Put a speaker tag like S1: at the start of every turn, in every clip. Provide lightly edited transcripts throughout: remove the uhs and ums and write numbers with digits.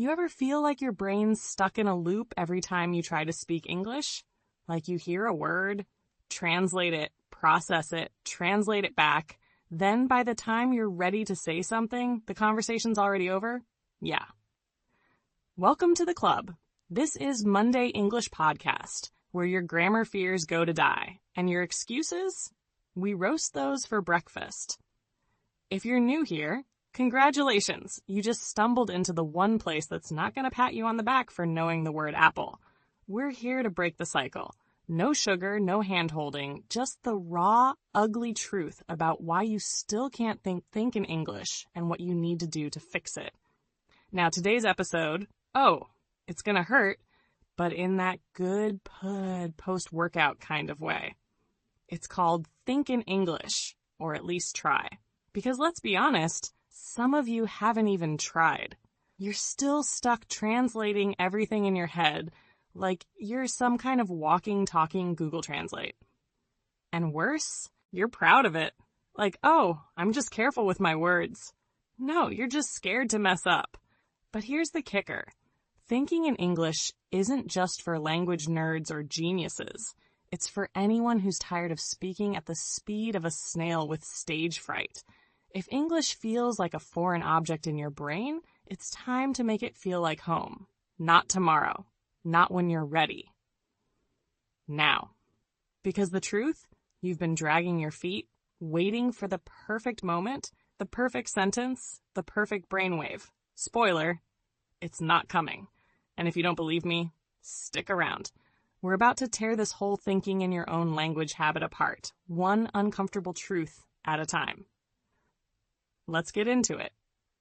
S1: you ever feel like your brain's stuck in a loop every time you try to speak English? Like you hear a word, translate it, process it, translate it back, then by the time you're ready to say something, the conversation's already over? Yeah. Welcome to the club. This is Monday English Podcast, where your grammar fears go to die, and your excuses? We roast those for breakfast. If you're new here, congratulations. You just stumbled into the one place that's not going to pat you on the back for knowing the word apple. We're here to break the cycle. No sugar, no hand-holding, just the raw, ugly truth about why you still can't think in English and what you need to do to fix it. Now, today's episode, it's gonna hurt, but in that good post-workout kind of way. It's called Think in English, or at least try. Because let's be honest, some of you haven't even tried. You're still stuck translating everything in your head like you're some kind of walking, talking Google Translate. And worse, you're proud of it. Like, I'm just careful with my words. No, you're just scared to mess up. But here's the kicker. Thinking in English isn't just for language nerds or geniuses. It's for anyone who's tired of speaking at the speed of a snail with stage fright. If English feels like a foreign object in your brain, it's time to make it feel like home. Not tomorrow. Not when you're ready. Now. Because the truth, you've been dragging your feet, waiting for the perfect moment, the perfect sentence, the perfect brainwave. Spoiler, it's not coming. And if you don't believe me, stick around. We're about to tear this whole thinking in your own language habit apart, one uncomfortable truth at a time. Let's get into it.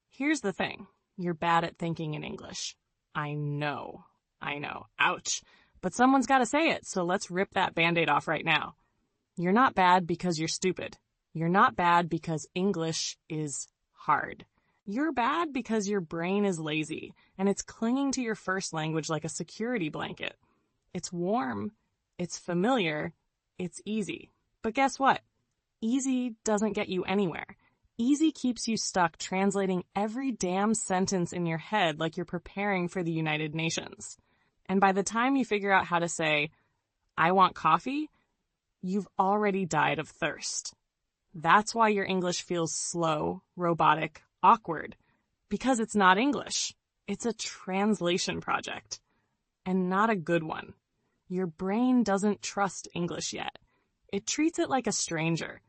S1: Here's the thing. You're bad at thinking in English. I know. Ouch. But someone's got to say it, so let's rip that Band-Aid off right now. You're not bad because you're stupid. You're not bad because English is hard. You're bad because your brain is lazy, and it's clinging to your first language like a security blanket. It's warm, it's familiar, it's easy. But guess what? Easy doesn't get you anywhere. Easy keeps you stuck translating every damn sentence in your head like you're preparing for the United Nations. And by the time you figure out how to say, I want coffee, you've already died of thirst. That's why your English feels slow, robotic, awkward. Because it's not English. It's a translation project. And not a good one. Your brain doesn't trust English yet. It treats it like a stranger.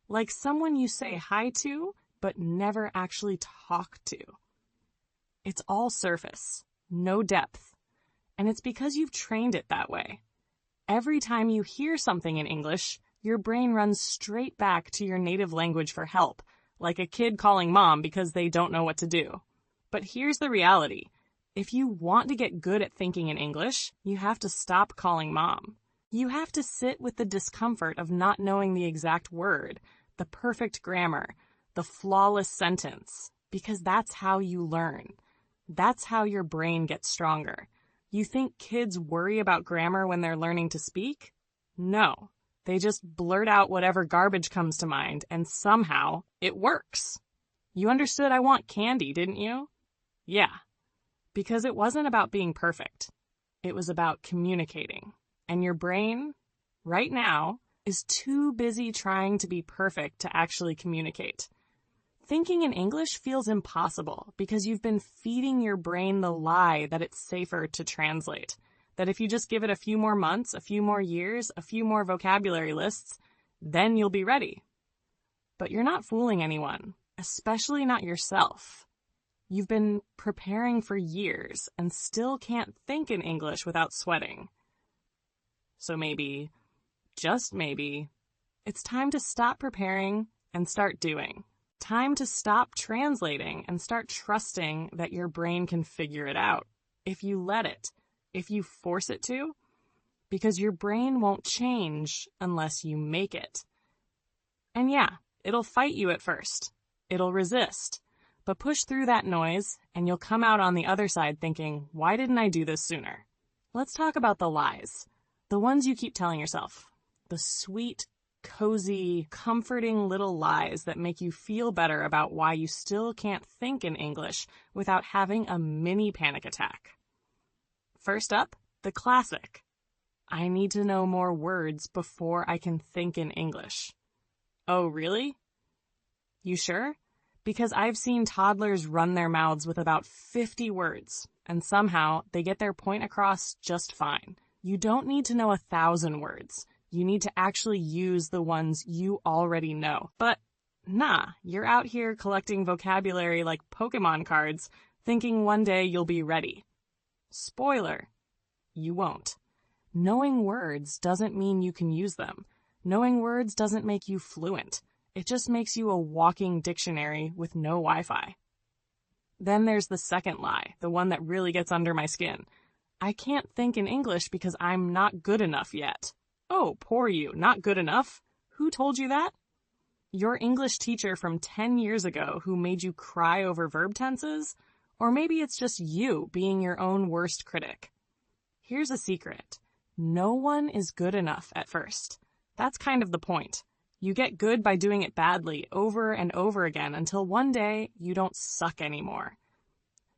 S1: Like someone you say hi to, but never actually talk to. It's all surface, no depth. And it's because you've trained it that way. Every time you hear something in English, your brain runs straight back to your native language for help, like a kid calling mom because they don't know what to do. But here's the reality. If you want to get good at thinking in English, you have to stop calling mom. You have to sit with the discomfort of not knowing the exact word, the perfect grammar, the flawless sentence, because that's how you learn. That's how your brain gets stronger. You think kids worry about grammar when they're learning to speak? No. They just blurt out whatever garbage comes to mind, and somehow it works. You understood I want candy, didn't you? Yeah. Because it wasn't about being perfect. It was about communicating. And your brain, right now, is too busy trying to be perfect to actually communicate. Thinking in English feels impossible because you've been feeding your brain the lie that it's safer to translate. That if you just give it a few more months, a few more years, a few more vocabulary lists, then you'll be ready. But you're not fooling anyone, especially not yourself. You've been preparing for years and still can't think in English without sweating. So maybe, just maybe, it's time to stop preparing and start doing. Time to stop translating and start trusting that your brain can figure it out. If you let it, if you force it to, because your brain won't change unless you make it. And yeah, it'll fight you at first. It'll resist. But push through that noise and you'll come out on the other side thinking, why didn't I do this sooner? Let's talk about the lies. The ones you keep telling yourself. The sweet, cozy, comforting little lies that make you feel better about why you still can't think in English without having a mini panic attack. First up, the classic. I need to know more words before I can think in English. Oh, really? You sure? Because I've seen toddlers run their mouths with about 50 words, and somehow they get their point across just fine. You don't need to know 1,000 words. You need to actually use the ones you already know. But nah, you're out here collecting vocabulary like Pokemon cards, thinking one day you'll be ready. Spoiler, you won't. Knowing words doesn't mean you can use them. Knowing words doesn't make you fluent. It just makes you a walking dictionary with no Wi-Fi. Then there's the second lie, the one that really gets under my skin. I can't think in English because I'm not good enough yet. Oh, poor you, not good enough? Who told you that? Your English teacher from 10 years ago who made you cry over verb tenses? Or maybe it's just you being your own worst critic. Here's a secret. No one is good enough at first. That's kind of the point. You get good by doing it badly over and over again until one day you don't suck anymore.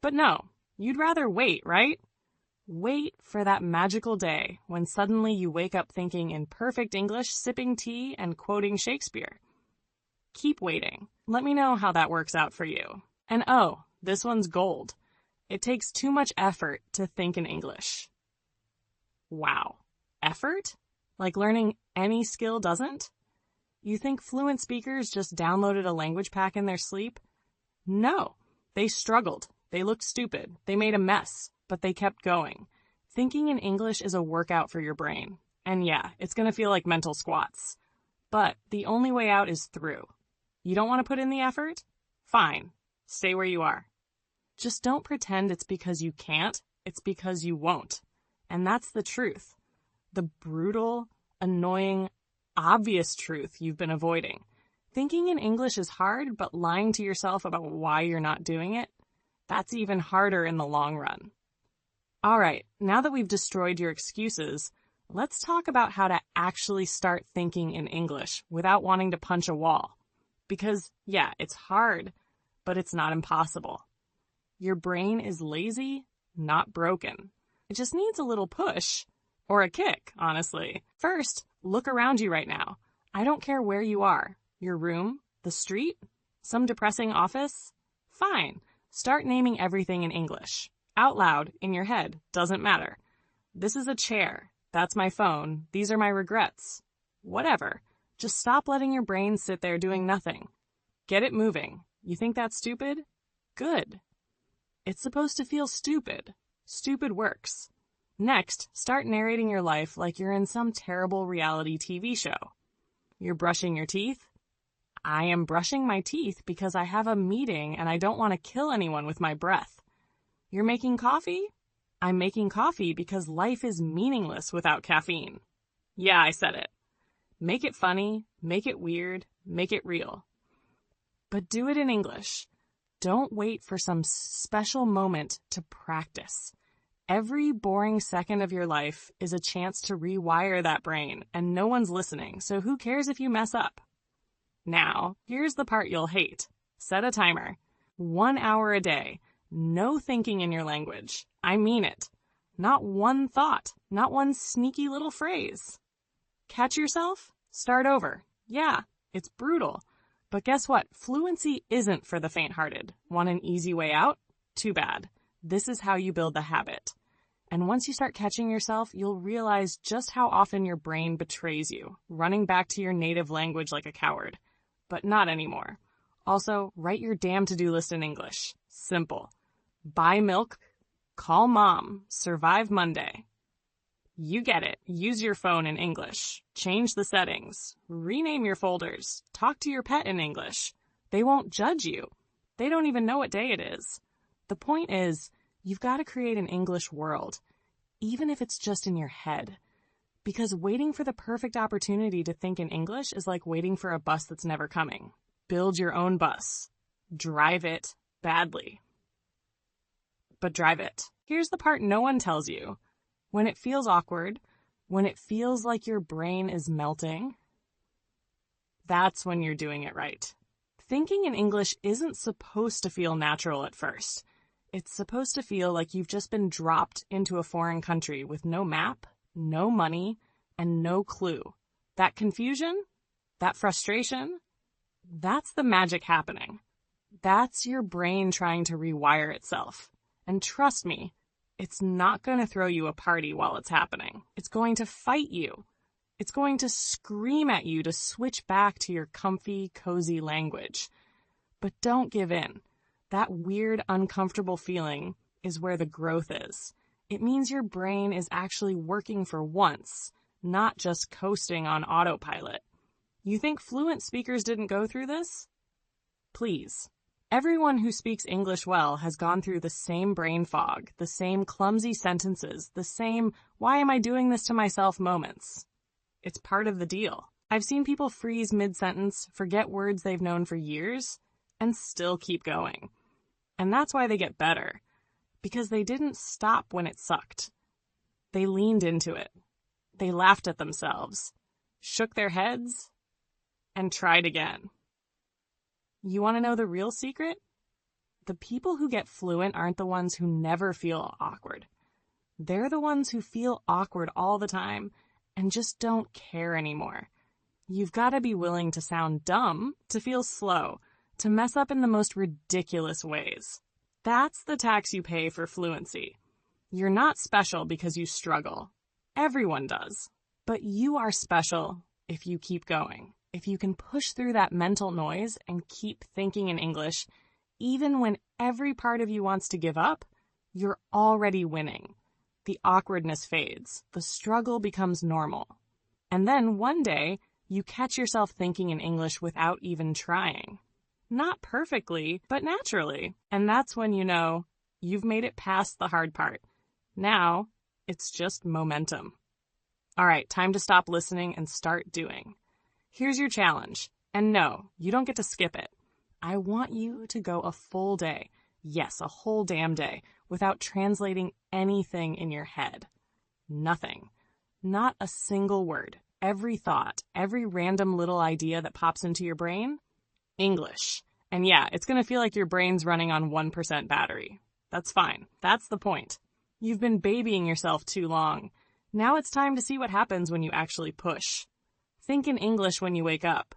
S1: But no, you'd rather wait, right? Wait for that magical day when suddenly you wake up thinking in perfect English, sipping tea, and quoting Shakespeare. Keep waiting. Let me know how that works out for you. And oh, this one's gold. It takes too much effort to think in English. Wow. Effort? Like learning any skill doesn't? You think fluent speakers just downloaded a language pack in their sleep? No. They struggled. They looked stupid. They made a mess. But they kept going. Thinking in English is a workout for your brain. And yeah, it's going to feel like mental squats. But the only way out is through. You don't want to put in the effort? Fine. Stay where you are. Just don't pretend it's because you can't. It's because you won't. And that's the truth. The brutal, annoying, obvious truth you've been avoiding. Thinking in English is hard, but lying to yourself about why you're not doing it, that's even harder in the long run. All right, now that we've destroyed your excuses, let's talk about how to actually start thinking in English without wanting to punch a wall. Because, yeah, it's hard, but it's not impossible. Your brain is lazy, not broken. It just needs a little push. Or a kick, honestly. First, look around you right now. I don't care where you are. Your room? The street? Some depressing office? Fine. Start naming everything in English. Out loud, in your head, doesn't matter. This is a chair. That's my phone. These are my regrets. Whatever. Just stop letting your brain sit there doing nothing. Get it moving. You think that's stupid? Good. It's supposed to feel stupid. Stupid works. Next, start narrating your life like you're in some terrible reality TV show. You're brushing your teeth? I am brushing my teeth because I have a meeting and I don't want to kill anyone with my breath. You're making coffee? I'm making coffee because life is meaningless without caffeine. Yeah, I said it. Make it funny, make it weird, make it real. But do it in English. Don't wait for some special moment to practice. Every boring second of your life is a chance to rewire that brain, and no one's listening, so who cares if you mess up? Now, here's the part you'll hate. Set a timer. 1 hour a day. No thinking in your language. I mean it. Not one thought. Not one sneaky little phrase. Catch yourself? Start over. Yeah, it's brutal. But guess what? Fluency isn't for the faint-hearted. Want an easy way out? Too bad. This is how you build the habit. And once you start catching yourself, you'll realize just how often your brain betrays you, running back to your native language like a coward. But not anymore. Also, write your damn to-do list in English. Simple. Buy milk, call mom, survive Monday. You get it. Use your phone in English. Change the settings. Rename your folders. Talk to your pet in English. They won't judge you. They don't even know what day it is. The point is, you've got to create an English world, even if it's just in your head. Because waiting for the perfect opportunity to think in English is like waiting for a bus that's never coming. Build your own bus. Drive it badly. But drive it. Here's the part no one tells you. When it feels awkward, when it feels like your brain is melting, That's when you're doing it right. Thinking in English isn't supposed to feel natural at first. It's supposed to feel like you've just been dropped into a foreign country with no map, no money, and no clue. That confusion, that frustration, that's the magic happening. That's your brain trying to rewire itself. And trust me, it's not going to throw you a party while it's happening. It's going to fight you. It's going to scream at you to switch back to your comfy, cozy language. But don't give in. That weird, uncomfortable feeling is where the growth is. It means your brain is actually working for once, not just coasting on autopilot. You think fluent speakers didn't go through this? Please. Everyone who speaks English well has gone through the same brain fog, the same clumsy sentences, the same "why am I doing this to myself" moments. It's part of the deal. I've seen people freeze mid-sentence, forget words they've known for years, and still keep going. And that's why they get better. Because they didn't stop when it sucked. They leaned into it. They laughed at themselves, shook their heads, and tried again. You want to know the real secret? The people who get fluent aren't the ones who never feel awkward. They're the ones who feel awkward all the time and just don't care anymore. You've got to be willing to sound dumb, to feel slow, to mess up in the most ridiculous ways. That's the tax you pay for fluency. You're not special because you struggle. Everyone does. But you are special if you keep going. If you can push through that mental noise and keep thinking in English, even when every part of you wants to give up, you're already winning. The awkwardness fades. The struggle becomes normal. And then one day, you catch yourself thinking in English without even trying. Not perfectly, but naturally. And that's when you know you've made it past the hard part. Now, it's just momentum. All right, time to stop listening and start doing. Here's your challenge. And no, you don't get to skip it. I want you to go a full day, yes, a whole damn day, without translating anything in your head. Nothing. Not a single word. Every thought, every random little idea that pops into your brain, English. And yeah, it's going to feel like your brain's running on 1% battery. That's fine. That's the point. You've been babying yourself too long. Now it's time to see what happens when you actually push. Think in English when you wake up.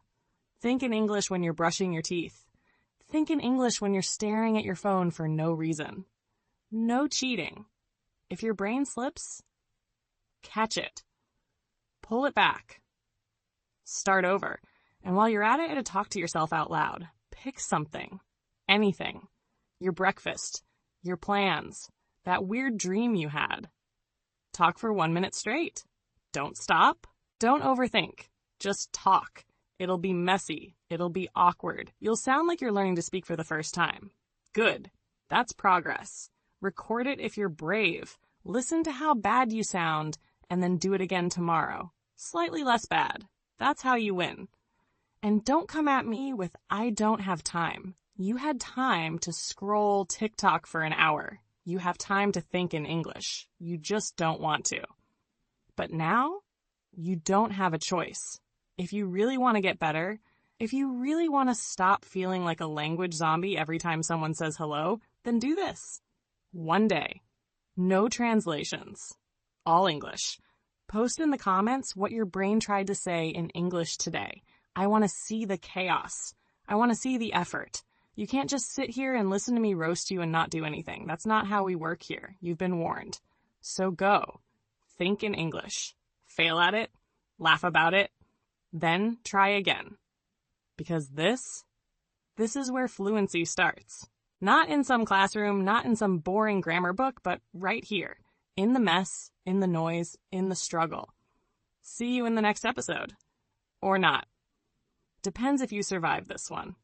S1: Think in English when you're brushing your teeth. Think in English when you're staring at your phone for no reason. No cheating. If your brain slips, catch it. Pull it back. Start over. And while you're at it, talk to yourself out loud. Pick something. Anything. Your breakfast. Your plans. That weird dream you had. Talk for 1 minute straight. Don't stop. Don't overthink. Just talk. It'll be messy. It'll be awkward. You'll sound like you're learning to speak for the first time. Good. That's progress. Record it if you're brave. Listen to how bad you sound, and then do it again tomorrow. Slightly less bad. That's how you win. And don't come at me with "I don't have time." You had time to scroll TikTok for an hour. You have time to think in English. You just don't want to. But now, you don't have a choice. If you really want to get better, if you really want to stop feeling like a language zombie every time someone says hello, then do this. One day. No translations. All English. Post in the comments what your brain tried to say in English today. I want to see the chaos. I want to see the effort. You can't just sit here and listen to me roast you and not do anything. That's not how we work here. You've been warned. So go. Think in English. Fail at it. Laugh about it. Then try again. Because this is where fluency starts. Not in some classroom, not in some boring grammar book, but right here. In the mess, in the noise, in the struggle. See you in the next episode. Or not. Depends if you survive this one.